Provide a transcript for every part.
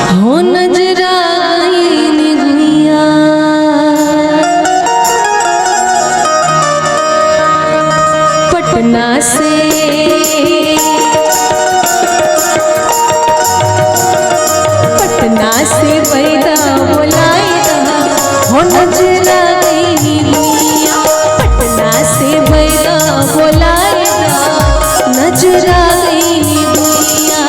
हो नजराइन गुइया पटना से पैदा बोलाएगा हो नजराइन गुइया पटना से पैदा बोलाएगा नजराइन गुइया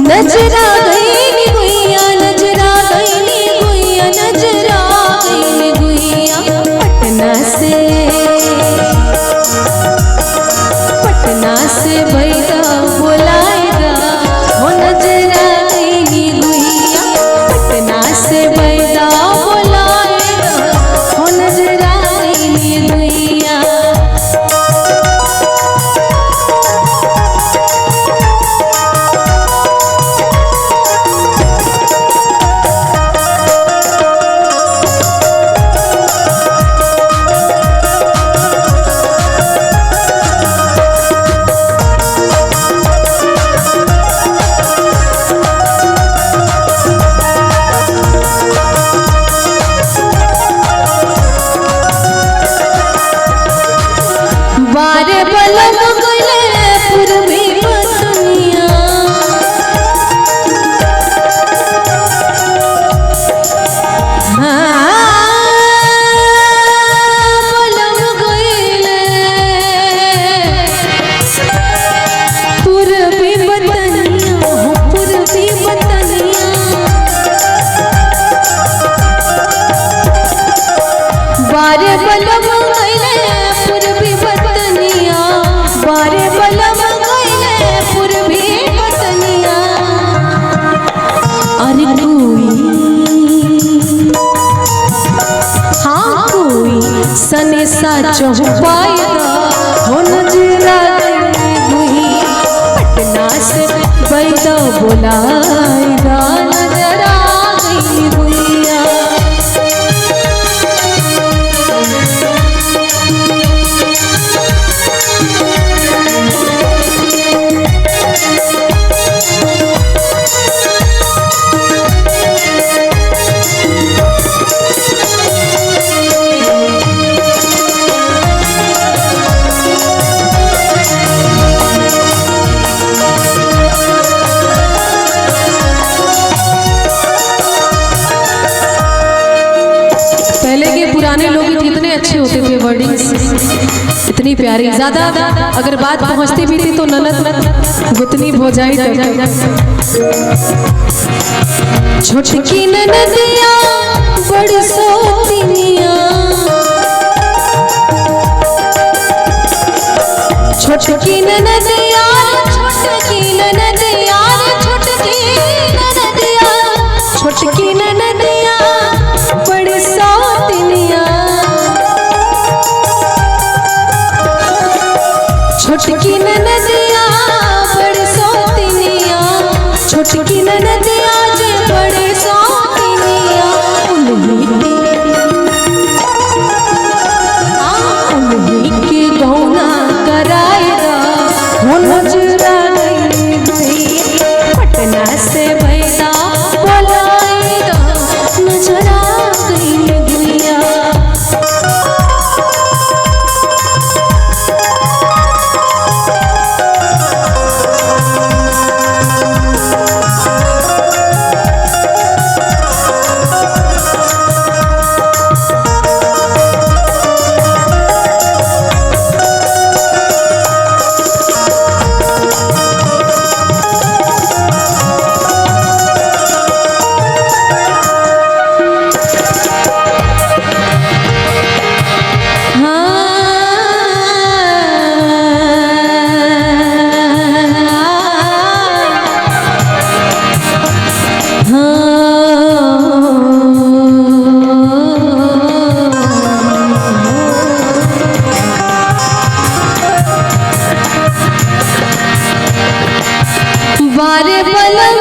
नजरा गईनी गुइया नजरा गईनी गुइया नजरा गईनी गुइया पटना से बैदा बोलाएगा हो नजरा गईनी गुइया पटना से बैदा बोलाएगा हो नजरा गईनी गुइया बारे बलम गले पूर्वी बसनिया बलम गले पूर्वी बतनिया पूर्वी बतनिया बारे बलम गले पूर्वी बतनिया बारे बलम गईले पूर्वी बतनिया अरे कोई हाँ कोई सने सा चौपाएगा हो नजरा गईले गुई पटना से बैदा बोलाएगा नजरा गईले गुइया पहले के पुराने लोग कितने अच्छे होते थे वर्डिंग्स इतनी प्यारी ज्यादा अगर बात पहुंचती भी थी तो ननद गुतनी भौजाई छोटकी ननदिया बड़ी सोतिनिया छोटकी ननदिया छोटकी ननदिया छोटकी ननदिया छोटकी ननदिया बड़ी सोतिनिया छोटकी ननदिया बड़ी सोतिनिया छोटकी ननदिया जे बड़ी सोतिनिया उन्हीं के गौना कराएगा हो नजरा गईनी गुइया पटना से बैदा बोलाएगा नजरा गईनी गुइया बारे बलम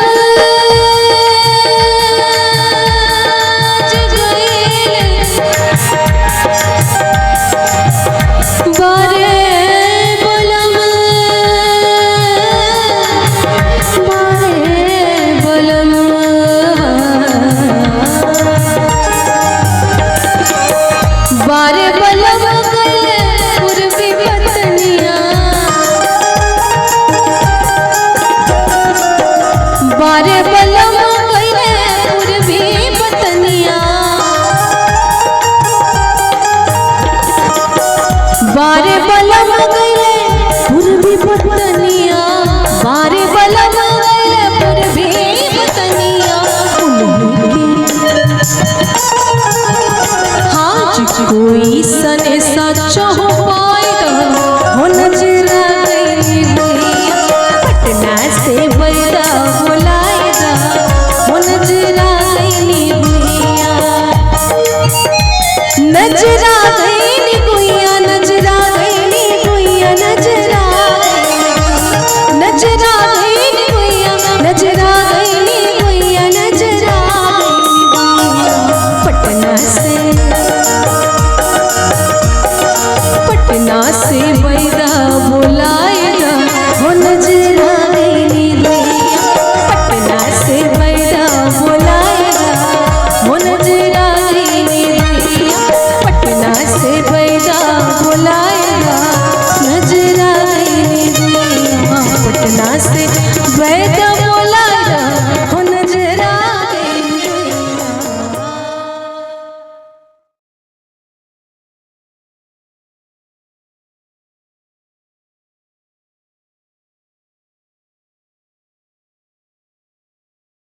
बारे बलम बारे हमारे